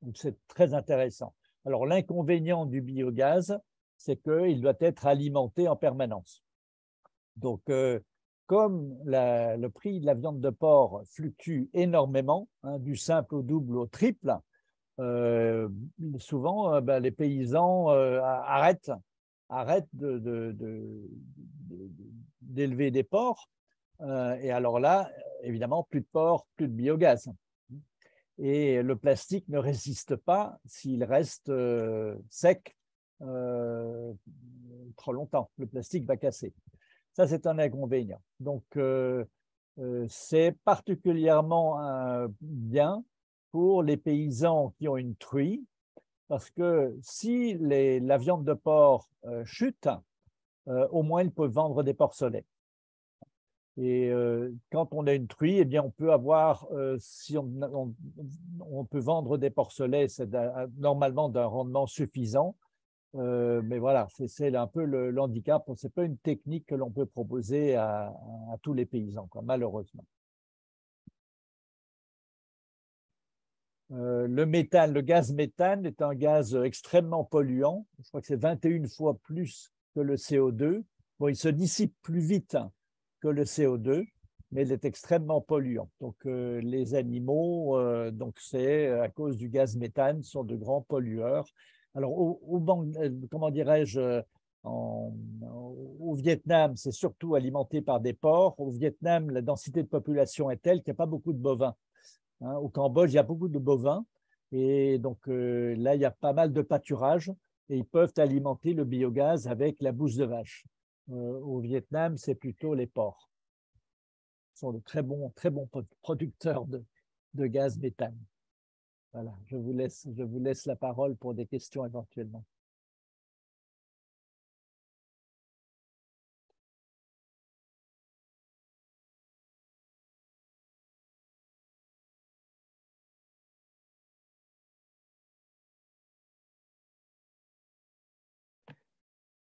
Donc, c'est très intéressant. Alors, l'inconvénient du biogaz, c'est qu'il doit être alimenté en permanence. Donc, comme le prix de la viande de porc fluctue énormément, hein, du simple au double au triple, souvent, les paysans arrêtent d'élever des porcs. Et alors là, évidemment, plus de porc, plus de biogaz. Et le plastique ne résiste pas s'il reste sec trop longtemps. Le plastique va casser. Ça, c'est un inconvénient. Donc, c'est particulièrement bien pour les paysans qui ont une truie, parce que si la viande de porc chute, au moins ils peuvent vendre des porcelets. Et quand on a une truie, eh bien, on peut avoir, si on peut vendre des porcelets, c'est normalement d'un rendement suffisant. Mais voilà, c'est un peu le handicap. Ce n'est pas une technique que l'on peut proposer à tous les paysans, quoi, malheureusement. Le méthane, le gaz méthane est un gaz extrêmement polluant. Je crois que c'est 21 fois plus que le CO2. Bon, il se dissipe plus vite que le CO2, mais il est extrêmement polluant. Donc, les animaux, donc c'est à cause du gaz méthane, sont de grands pollueurs. Alors, comment dirais-je, au Vietnam, c'est surtout alimenté par des porcs. Au Vietnam, la densité de population est telle qu'il n'y a pas beaucoup de bovins. Hein, au Cambodge, il y a beaucoup de bovins. Et donc, là, il y a pas mal de pâturage et ils peuvent alimenter le biogaz avec la bouse de vache. Au Vietnam, c'est plutôt les porcs. Ce sont de très bons producteurs de gaz méthane. Voilà, je vous laisse la parole pour des questions éventuellement.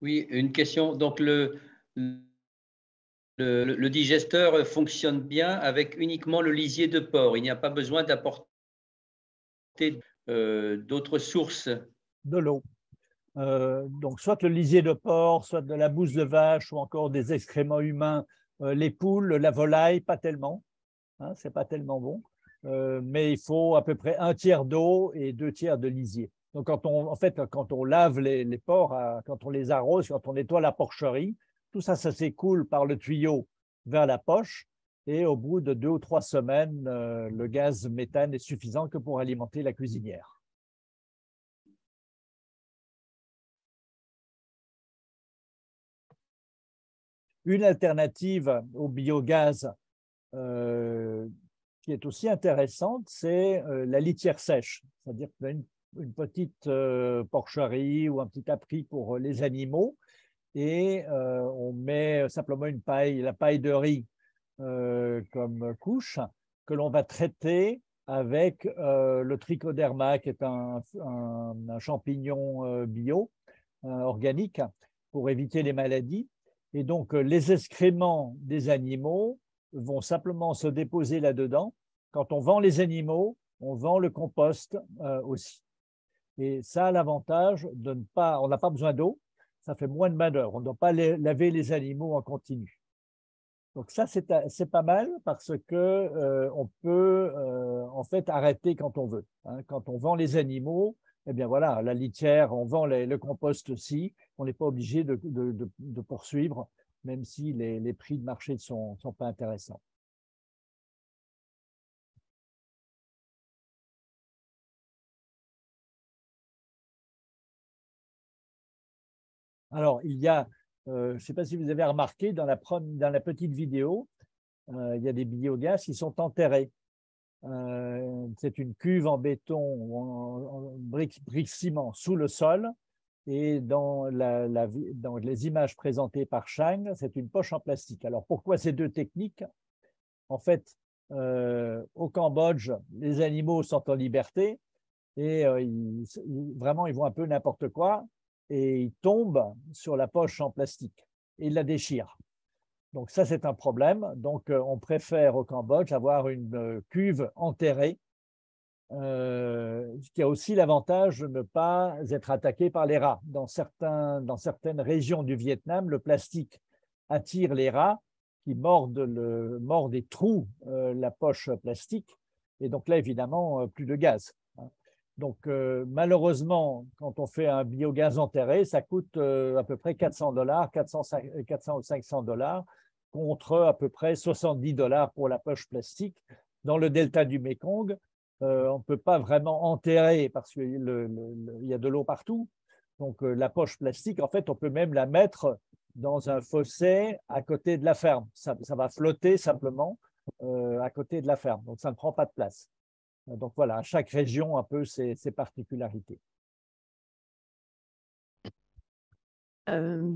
Oui, une question. Donc, le digesteur fonctionne bien avec uniquement le lisier de porc. Il n'y a pas besoin d'apporter d'autres sources. De l'eau. Donc, soit le lisier de porc, soit de la bouse de vache ou encore des excréments humains. Les poules, la volaille, pas tellement. Hein, c'est pas tellement bon. Mais il faut à peu près 1/3 d'eau et 2/3 de lisier. Donc, quand on lave les porcs, quand on les arrose, quand on nettoie la porcherie, tout ça, ça s'écoule par le tuyau vers la poche. Et au bout de 2 ou 3 semaines, le gaz méthane est suffisant que pour alimenter la cuisinière. Une alternative au biogaz qui est aussi intéressante, c'est la litière sèche, c'est-à-dire une petite porcherie ou un petit abri pour les animaux et on met simplement la paille de riz comme couche que l'on va traiter avec le trichoderma, qui est un champignon bio organique pour éviter les maladies. Et donc, les excréments des animaux vont simplement se déposer là-dedans. Quand on vend les animaux, on vend le compost aussi. Et ça a l'avantage de ne pas, on n'a pas besoin d'eau, ça fait moins de main-d'œuvre. On ne doit pas laver les animaux en continu. Donc ça, c'est pas mal parce que on peut en fait arrêter quand on veut. Hein. Quand on vend les animaux, eh bien voilà, la litière, on vend le compost aussi. On n'est pas obligé de poursuivre, même si les prix de marché ne sont pas intéressants. Alors, il y a, je ne sais pas si vous avez remarqué, dans la petite vidéo, il y a des biogaz qui sont enterrés. C'est une cuve en béton ou en briques ciment sous le sol. Et dans les images présentées par Chang, c'est une poche en plastique. Alors, pourquoi ces deux techniques? En fait, au Cambodge, les animaux sont en liberté et vraiment, ils font un peu n'importe quoi et ils tombent sur la poche en plastique et ils la déchirent. Donc ça, c'est un problème. Donc, on préfère au Cambodge avoir une cuve enterrée, qui a aussi l'avantage de ne pas être attaqué par les rats. Dans certaines régions du Vietnam, le plastique attire les rats qui mordent et trouent la poche plastique. Et donc là, évidemment, plus de gaz. Donc, malheureusement, quand on fait un biogaz enterré, ça coûte à peu près $400, 400 ou 500 $, contre à peu près $70 pour la poche plastique. Dans le delta du Mékong, on ne peut pas vraiment enterrer parce qu'il y a de l'eau partout. Donc, la poche plastique, en fait, on peut même la mettre dans un fossé à côté de la ferme. Ça va flotter simplement à côté de la ferme. Donc, ça ne prend pas de place. Donc voilà, chaque région a un peu ses particularités. Je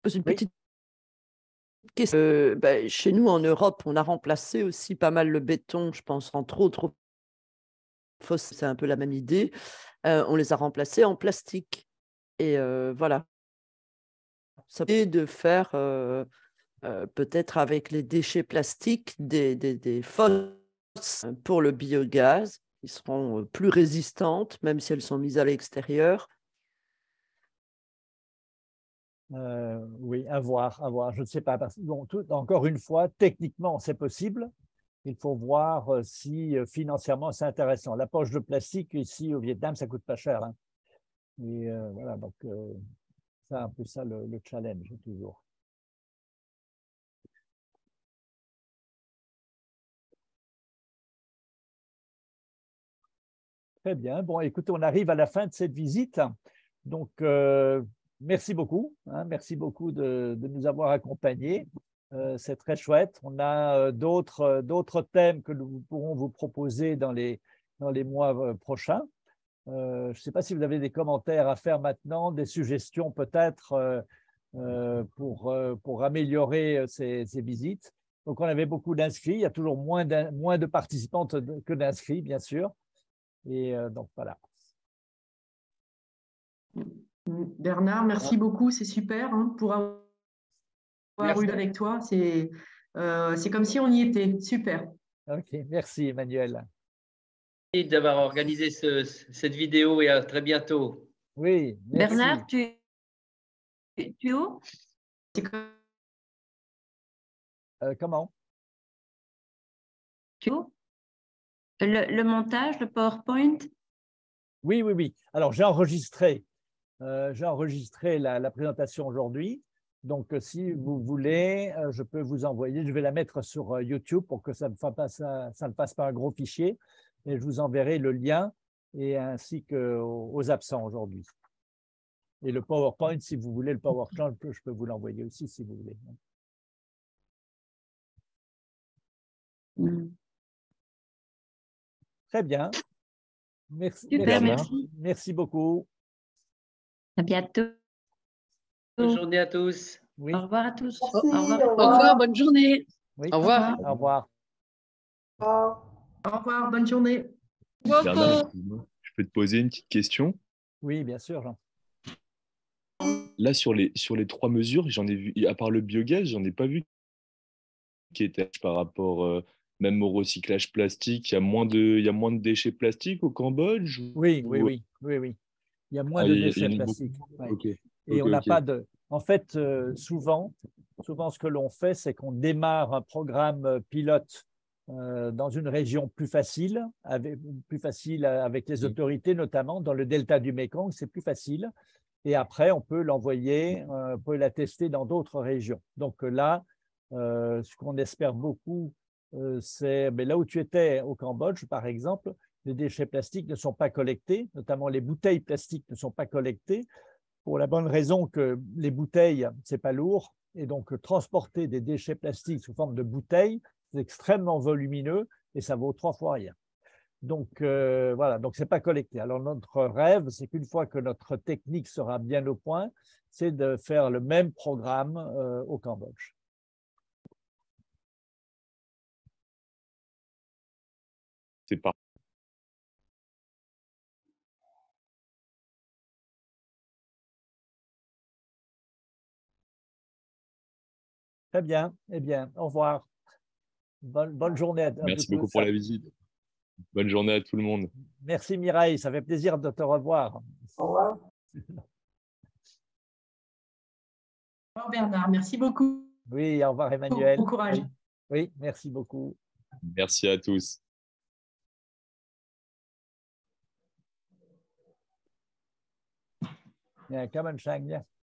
pose une petite question. Chez nous, en Europe, on a remplacé aussi pas mal le béton, je pense, entre autres, c'est un peu la même idée. On les a remplacés en plastique. Et voilà. Ça permet de faire peut-être avec les déchets plastiques des fosses pour le biogaz, qui seront plus résistantes, même si elles sont mises à l'extérieur. Oui, à voir. Je ne sais pas. Encore une fois, techniquement, c'est possible. Il faut voir si financièrement, c'est intéressant. La poche de plastique, ici, au Vietnam, ça ne coûte pas cher. Hein. Et voilà, donc c'est un peu ça le challenge, toujours. Très bien. Bon, écoutez, on arrive à la fin de cette visite. Donc, merci beaucoup. Hein, merci beaucoup de nous avoir accompagnés. C'est très chouette. On a d'autres thèmes que nous pourrons vous proposer dans les mois prochains. Je ne sais pas si vous avez des commentaires à faire maintenant, des suggestions peut-être pour améliorer ces visites. Donc, on avait beaucoup d'inscrits. Il y a toujours moins de participants que d'inscrits, bien sûr. Et donc, voilà. Bernard, merci beaucoup. C'est super pour avoir eu avec toi. C'est comme si on y était. Super. OK. Merci, Emmanuel. Merci d'avoir organisé cette vidéo et à très bientôt. Oui, merci. Bernard, tu es où? Comment? Tu es où? Le montage, le PowerPoint? Oui. Alors, j'ai enregistré la présentation aujourd'hui. Donc, si vous voulez, je peux vous envoyer. Je vais la mettre sur YouTube pour que ça ne fasse pas un gros fichier. Et je vous enverrai le lien ainsi qu'aux absents aujourd'hui. Et le PowerPoint, si vous voulez, le PowerPoint, je peux vous l'envoyer aussi si vous voulez. Très bien. Merci, Super, merci. Merci beaucoup. À bientôt. Bonne journée à tous. Oui. Au revoir à tous. Merci, Au revoir. au revoir. Au revoir, bonne journée. Oui. Au revoir. Au revoir. Au revoir, bonne journée. Bernard, Beaucoup. excuse-moi, je peux te poser une petite question? Oui, bien sûr, Jean. Là, sur les trois mesures, j'en ai vu, à part le biogaz, j'en ai pas vu qui était par rapport même au recyclage plastique. Il y a moins de déchets plastiques au Cambodge? Oui, ou- oui, oui, oui, oui. Il y a moins Ah, de il y déchets en a beaucoup. plastiques. Ouais. Ok, Et ok, on n'a ok. pas de. En fait, souvent, ce que l'on fait, c'est qu'on démarre un programme pilote dans une région plus facile avec les autorités, notamment dans le delta du Mékong, c'est plus facile. Et après, on peut l'envoyer, on peut la tester dans d'autres régions. Donc là, ce qu'on espère beaucoup, c'est là où tu étais au Cambodge, par exemple, les déchets plastiques ne sont pas collectés, notamment les bouteilles plastiques ne sont pas collectées, pour la bonne raison que les bouteilles, ce n'est pas lourd, et donc transporter des déchets plastiques sous forme de bouteilles, c'est extrêmement volumineux et ça vaut 3 fois rien. Donc voilà, donc c'est pas collecté. Alors notre rêve, c'est qu'une fois que notre technique sera bien au point, c'est de faire le même programme au Cambodge. C'est pas. Très bien. Eh bien, au revoir. Bonne journée à vous Merci beaucoup tous. pour la visite. Bonne journée à tout le monde. Merci Mireille, ça fait plaisir de te revoir. Au revoir. Au revoir Bernard, merci beaucoup. Oui, au revoir Emmanuel. Bon courage. Oui, oui, merci beaucoup. Merci à tous. Bien, Kamen Chang, bien.